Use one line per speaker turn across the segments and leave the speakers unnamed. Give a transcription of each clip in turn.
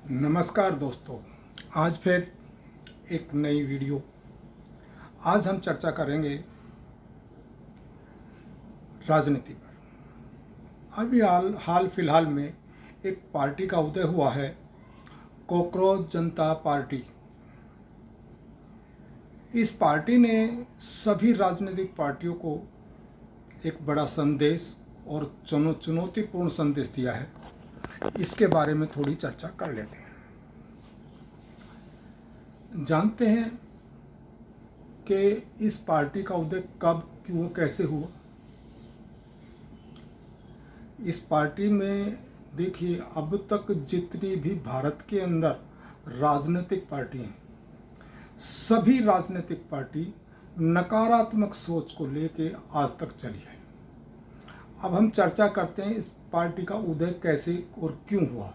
नमस्कार दोस्तों, आज फिर एक नई वीडियो। आज हम चर्चा करेंगे राजनीति पर। अभी हाल फिलहाल में एक पार्टी का उदय हुआ है, कॉकरोच जनता पार्टी। इस पार्टी ने सभी राजनीतिक पार्टियों को एक बड़ा संदेश और चुनौतीपूर्ण संदेश दिया है। इसके बारे में थोड़ी चर्चा कर लेते हैं। जानते हैं कि इस पार्टी का उदय कब, क्यों, कैसे हुआ। इस पार्टी में देखिए, अब तक जितनी भी भारत के अंदर राजनीतिक पार्टी हैं, सभी राजनीतिक पार्टी नकारात्मक सोच को लेके आज तक चली है। अब हम चर्चा करते हैं इस पार्टी का उदय कैसे और क्यों हुआ,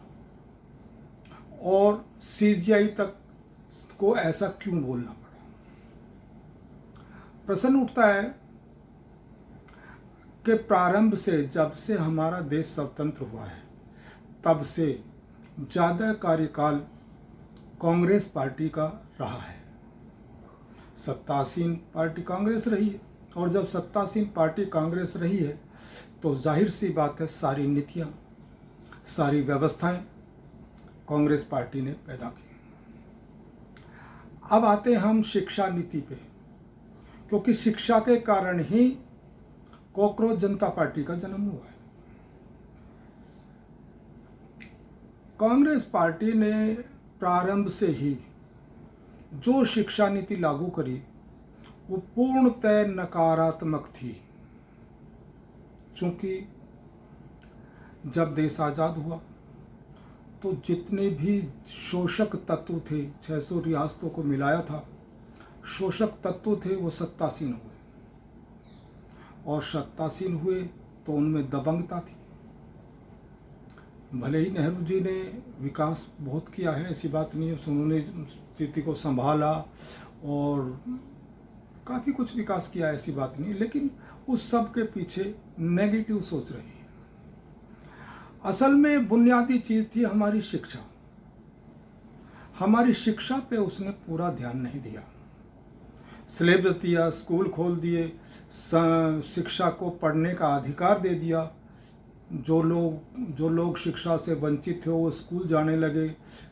और सीजीआई तक को ऐसा क्यों बोलना पड़ा। प्रश्न उठता है कि प्रारंभ से, जब से हमारा देश स्वतंत्र हुआ है, तब से ज़्यादा कार्यकाल कांग्रेस पार्टी का रहा है। सत्तासीन पार्टी कांग्रेस रही है, और जब सत्तासीन पार्टी कांग्रेस रही है तो जाहिर सी बात है, सारी नीतियाँ, सारी व्यवस्थाएं कांग्रेस पार्टी ने पैदा की। अब आते हैं हम शिक्षा नीति पे, क्योंकि शिक्षा के कारण ही कॉकरोच जनता पार्टी का जन्म हुआ है। कांग्रेस पार्टी ने प्रारंभ से ही जो शिक्षा नीति लागू करी वो पूर्णतः नकारात्मक थी। चूँकि जब देश आज़ाद हुआ तो जितने भी शोषक तत्व थे, 600 रियासतों को मिलाया था, शोषक तत्व थे, वो सत्तासीन हुए। और सत्तासीन हुए तो उनमें दबंगता थी। भले ही नेहरू जी ने विकास बहुत किया है, ऐसी बात नहीं है, उन्होंने स्थिति को संभाला और काफ़ी कुछ विकास किया, ऐसी बात नहीं, लेकिन उस सब के पीछे नेगेटिव सोच रही है। असल में बुनियादी चीज़ थी हमारी शिक्षा। हमारी शिक्षा पे उसने पूरा ध्यान नहीं दिया। सिलेबस दिया, स्कूल खोल दिए, शिक्षा को पढ़ने का अधिकार दे दिया। जो लोग शिक्षा से वंचित थे वो स्कूल जाने लगे।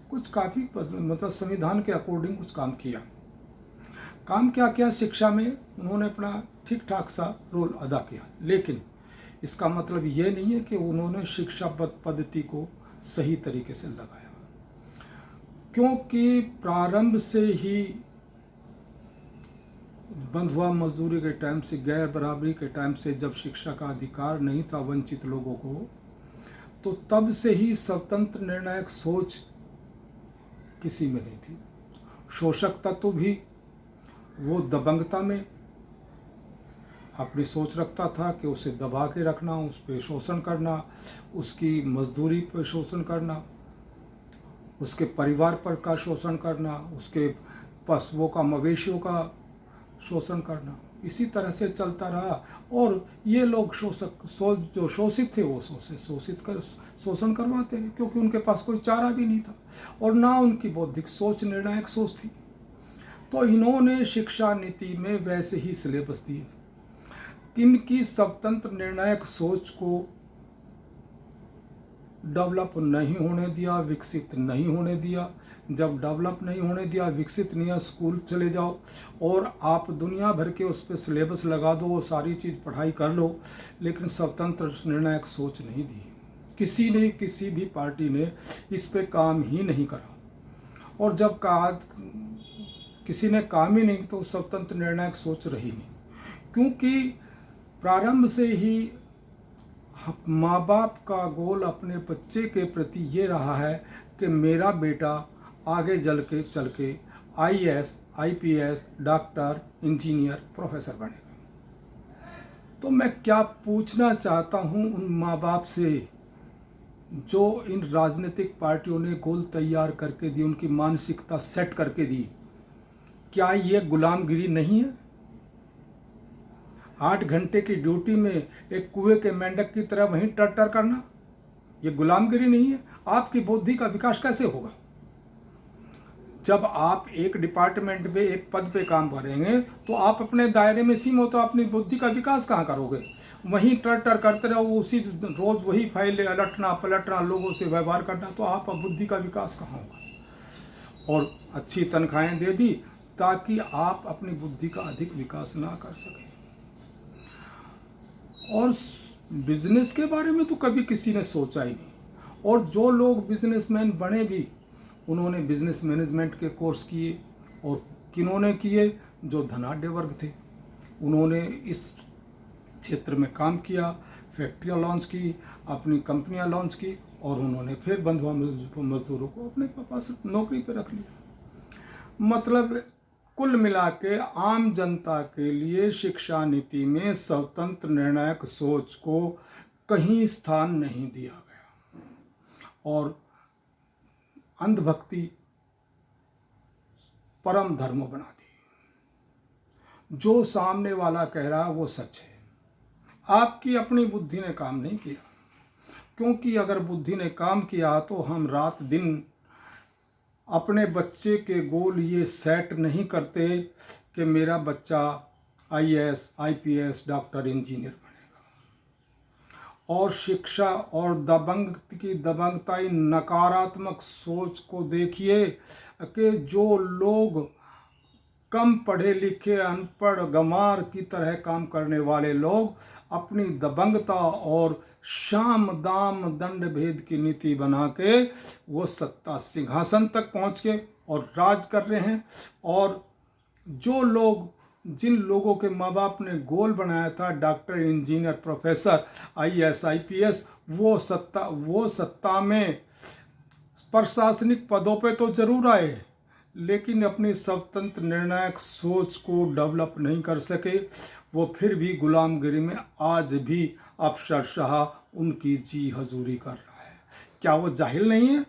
कुछ काफ़ी मतलब संविधान के अकॉर्डिंग कुछ काम किया। क्या शिक्षा में उन्होंने अपना ठीक ठाक सा रोल अदा किया, लेकिन इसका मतलब ये नहीं है कि उन्होंने शिक्षा पद्धति को सही तरीके से लगाया। क्योंकि प्रारंभ से ही बंधुआ मजदूरी के टाइम से, गैर बराबरी के टाइम से, जब शिक्षा का अधिकार नहीं था वंचित लोगों को, तो तब से ही स्वतंत्र निर्णायक सोच किसी में नहीं थी। शोषक तत्व भी वो दबंगता में अपनी सोच रखता था कि उसे दबा के रखना, उस पर शोषण करना, उसकी मजदूरी पर शोषण करना, उसके परिवार पर का शोषण करना, उसके पशुओं का, मवेशियों का शोषण करना। इसी तरह से चलता रहा, और ये लोग जो शोषित थे वो शोषण करवाते रहे, क्योंकि उनके पास कोई चारा भी नहीं था और ना उनकी बौद्धिक सोच निर्णायक सोच थी। तो इन्होंने शिक्षा नीति में वैसे ही सिलेबस दिए। इनकी स्वतंत्र निर्णायक सोच को डेवलप नहीं होने दिया, विकसित नहीं होने दिया। जब डेवलप नहीं होने दिया, विकसित नहीं है, स्कूल चले जाओ और आप दुनिया भर के उस पर सिलेबस लगा दो, वो सारी चीज़ पढ़ाई कर लो, लेकिन स्वतंत्र निर्णायक सोच नहीं दी। किसी भी पार्टी ने इस पे काम ही नहीं करा। और जब किसी ने काम ही नहीं, तो स्वतंत्र निर्णायक सोच रही नहीं। क्योंकि प्रारंभ से ही माँ बाप का गोल अपने बच्चे के प्रति ये रहा है कि मेरा बेटा आगे चल के IAS, IPS, doctor, engineer, professor बनेगा। तो मैं क्या पूछना चाहता हूँ उन माँ बाप से जो इन राजनीतिक पार्टियों ने गोल तैयार करके दी, उनकी मानसिकता सेट करके दी, क्या ये गुलामगिरी नहीं है? 8 घंटे की ड्यूटी में एक कुएं के मेंढक की तरह वहीं टर करना, ये गुलामगिरी नहीं है? आपकी बुद्धि का विकास कैसे होगा? जब आप एक डिपार्टमेंट में एक पद पे काम करेंगे तो आप अपने दायरे में सीमित हो, तो अपनी बुद्धि का विकास कहाँ करोगे? वहीं टर टर करते रहो, उसी रोज़ वही फाइलें अलटना पलटना, लोगों से व्यवहार करना, तो आप बुद्धि का विकास कहाँ होगा? और अच्छी तनख्वाहें दे दी ताकि आप अपनी बुद्धि का अधिक विकास ना कर सकें। और बिजनेस के बारे में तो कभी किसी ने सोचा ही नहीं। और जो लोग बिजनेसमैन बने भी, उन्होंने बिजनेस मैनेजमेंट के कोर्स किए, और किन्होंने किए? जो धनाढ़ वर्ग थे, उन्होंने इस क्षेत्र में काम किया, फैक्ट्रियाँ लॉन्च की, अपनी कंपनियाँ लॉन्च की, और उन्होंने फिर बंधुआ मजदूरों को अपने पास नौकरी पर रख लिया। मतलब कुल मिला के आम जनता के लिए शिक्षा नीति में स्वतंत्र निर्णायक सोच को कहीं स्थान नहीं दिया गया, और अंधभक्ति परम धर्म बना दी। जो सामने वाला कह रहा है वो सच है, आपकी अपनी बुद्धि ने काम नहीं किया। क्योंकि अगर बुद्धि ने काम किया तो हम रात दिन अपने बच्चे के गोल ये सेट नहीं करते कि मेरा बच्चा IAS IPS डॉक्टर इंजीनियर बनेगा। और शिक्षा और दबंगताई नकारात्मक सोच को देखिए कि जो लोग कम पढ़े लिखे अनपढ़ गंवार की तरह काम करने वाले लोग अपनी दबंगता और शाम दाम दंड भेद की नीति बना के वो सत्ता सिंहासन तक पहुँच के और राज कर रहे हैं। और जो लोग, जिन लोगों के माँ बाप ने गोल बनाया था doctor engineer professor IAS IPS, वो सत्ता में प्रशासनिक पदों पे तो जरूर आए, लेकिन अपनी स्वतंत्र निर्णायक सोच को डेवलप नहीं कर सके। वो फिर भी गुलामगिरी में आज भी अफसरशाह उनकी जी हजूरी कर रहा है। क्या वो जाहिल नहीं है?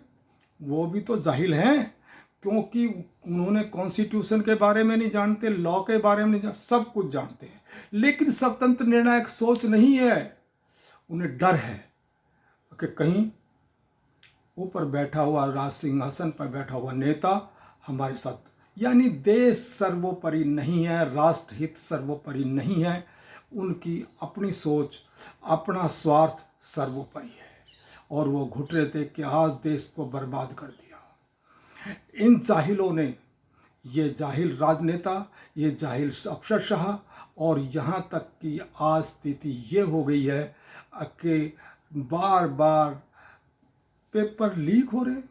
वो भी तो जाहिल हैं, क्योंकि उन्होंने कॉन्स्टिट्यूशन के बारे में नहीं जानते, लॉ के बारे में नहीं जानते, सब कुछ जानते हैं, लेकिन स्वतंत्र निर्णायक सोच नहीं है। उन्हें डर है कि कहीं ऊपर बैठा हुआ, राज सिंहासन पर बैठा हुआ नेता हमारे साथ, यानी देश सर्वोपरि नहीं है, राष्ट्र हित सर्वोपरि नहीं है, उनकी अपनी सोच, अपना स्वार्थ सर्वोपरि है। और वो घुट रहे थे कि आज देश को बर्बाद कर दिया। इन जाहिलों ने, ये जाहिल राजनेता, ये जाहिल अफसरशाह, और यहाँ तक कि आज स्थिति ये हो गई है कि बार बार पेपर लीक हो रहे,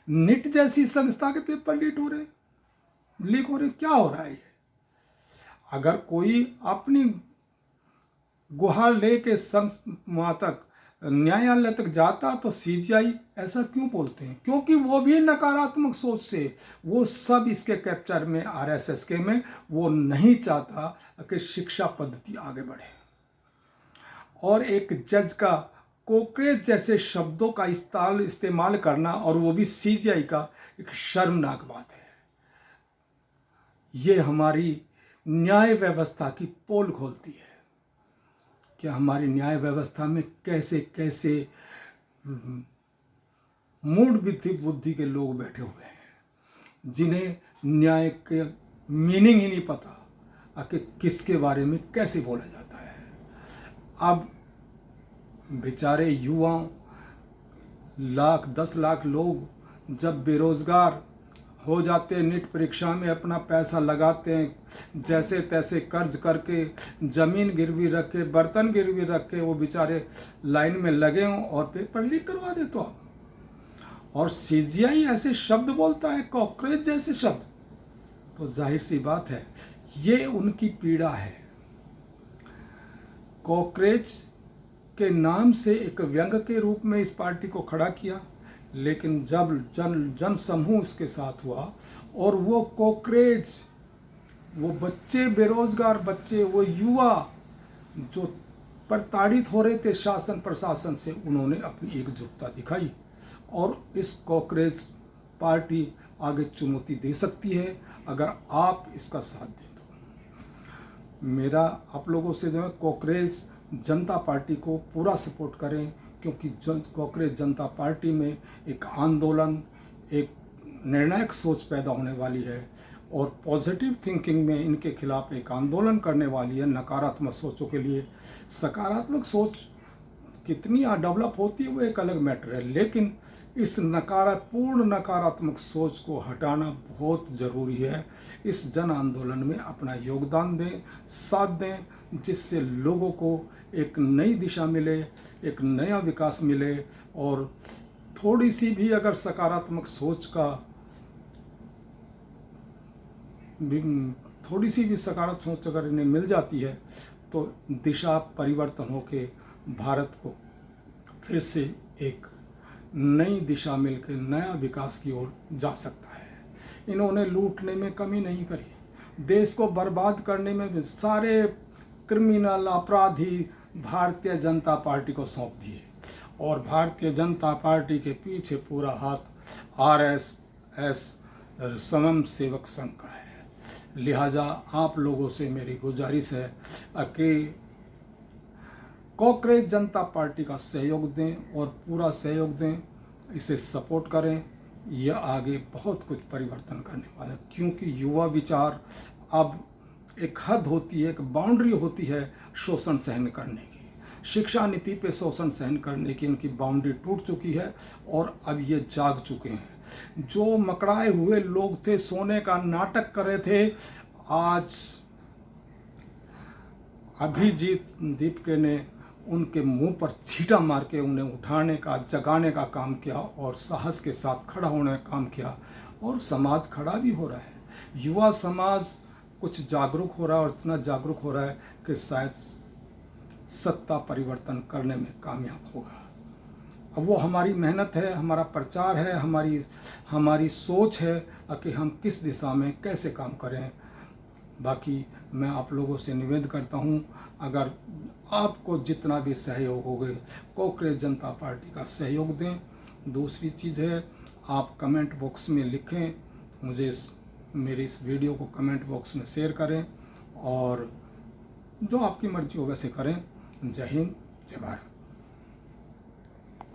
निट जैसी संस्था के पेपर लीक हो रहे। क्या हो रहा है ये? अगर कोई अपनी गुहार लेके वहाँ तक न्यायालय तक जाता तो CGI ऐसा क्यों बोलते हैं? क्योंकि वो भी नकारात्मक सोच से, वो सब इसके कैप्चर में, RSS के में, वो नहीं चाहता कि शिक्षा पद्धति आगे बढ़े। और एक जज का कॉकरेज जैसे शब्दों का इस्तेमाल करना, और वो भी CGI का, एक शर्मनाक बात है। ये हमारी न्याय व्यवस्था की पोल खोलती है कि हमारी न्याय व्यवस्था में कैसे कैसे मूढ़ बुद्धि के लोग बैठे हुए हैं, जिन्हें न्याय के मीनिंग ही नहीं पता कि किसके बारे में कैसे बोला जाता है। अब बेचारे युवाओं, 10 लाख लोग जब बेरोजगार हो जाते हैं, नीट परीक्षा में अपना पैसा लगाते हैं, जैसे तैसे कर्ज करके, ज़मीन गिरवी रख के, बर्तन गिरवी रख के वो बेचारे लाइन में लगे हों और पेपर लीक करवा दे। तो और CGI ऐसे शब्द बोलता है, कॉकरेज जैसे शब्द, तो जाहिर सी बात है ये उनकी पीड़ा है। कॉकरेज के नाम से एक व्यंग के रूप में इस पार्टी को खड़ा किया, लेकिन जब जन समूह इसके साथ हुआ और वो कॉकरेज, वो बच्चे, बेरोजगार बच्चे, वो युवा जो प्रताड़ित हो रहे थे शासन प्रशासन से, उन्होंने अपनी एकजुटता दिखाई, और इस कॉकरेज पार्टी आगे चुनौती दे सकती है अगर आप इसका साथ दें तो। मेरा आप लोगों से जो है, कॉकरेज जनता पार्टी को पूरा सपोर्ट करें, क्योंकि कॉकरेज जनता पार्टी में एक आंदोलन, एक निर्णायक सोच पैदा होने वाली है और पॉजिटिव थिंकिंग में इनके खिलाफ एक आंदोलन करने वाली है। नकारात्मक सोचों के लिए सकारात्मक सोच कितनी डेवलप होती है वो एक अलग मैटर है, लेकिन इस पूर्ण नकारात्मक सोच को हटाना बहुत ज़रूरी है। इस जन आंदोलन में अपना योगदान दें, साथ दें, जिससे लोगों को एक नई दिशा मिले, एक नया विकास मिले और थोड़ी सी भी अगर सकारात्मक सोच का थोड़ी सी भी सकारात्मक सोच अगर इन्हें मिल जाती है तो दिशा परिवर्तन होके भारत को फिर से एक नई दिशा मिलकर नया विकास की ओर जा सकता है। इन्होंने लूटने में कमी नहीं करी, देश को बर्बाद करने में भी सारे क्रिमिनल अपराधी भारतीय जनता पार्टी को सौंप दिए और भारतीय जनता पार्टी के पीछे पूरा हाथ RSS स्वयं सेवक संघ का है। लिहाजा आप लोगों से मेरी गुजारिश है कि कॉकरेज जनता पार्टी का सहयोग दें और पूरा सहयोग दें, इसे सपोर्ट करें। यह आगे बहुत कुछ परिवर्तन करने वाला है, क्योंकि युवा विचार अब एक हद होती है, एक बाउंड्री होती है शोषण सहन करने की। शिक्षा नीति पे शोषण सहन करने की इनकी बाउंड्री टूट चुकी है और अब ये जाग चुके हैं। जो मकड़ाए हुए लोग थे, सोने का नाटक कर रहे थे, आज अभिजीत दीपके ने उनके मुंह पर छींटा मार के उन्हें उठाने का, जगाने का काम किया और साहस के साथ खड़ा होने का काम किया और समाज खड़ा भी हो रहा है। युवा समाज कुछ जागरूक हो रहा है और इतना जागरूक हो रहा है कि शायद सत्ता परिवर्तन करने में कामयाब होगा। अब वो हमारी मेहनत है, हमारा प्रचार है, हमारी सोच है कि हम किस दिशा में कैसे काम करें। बाकी मैं आप लोगों से निवेदन करता हूं, अगर आपको जितना भी सहयोग होगा कॉकरेज जनता पार्टी का सहयोग दें। दूसरी चीज़ है, आप कमेंट बॉक्स में लिखें, मुझे मेरी इस वीडियो को कमेंट बॉक्स में शेयर करें और जो आपकी मर्जी हो वैसे करें। जय हिंद, जय भारत।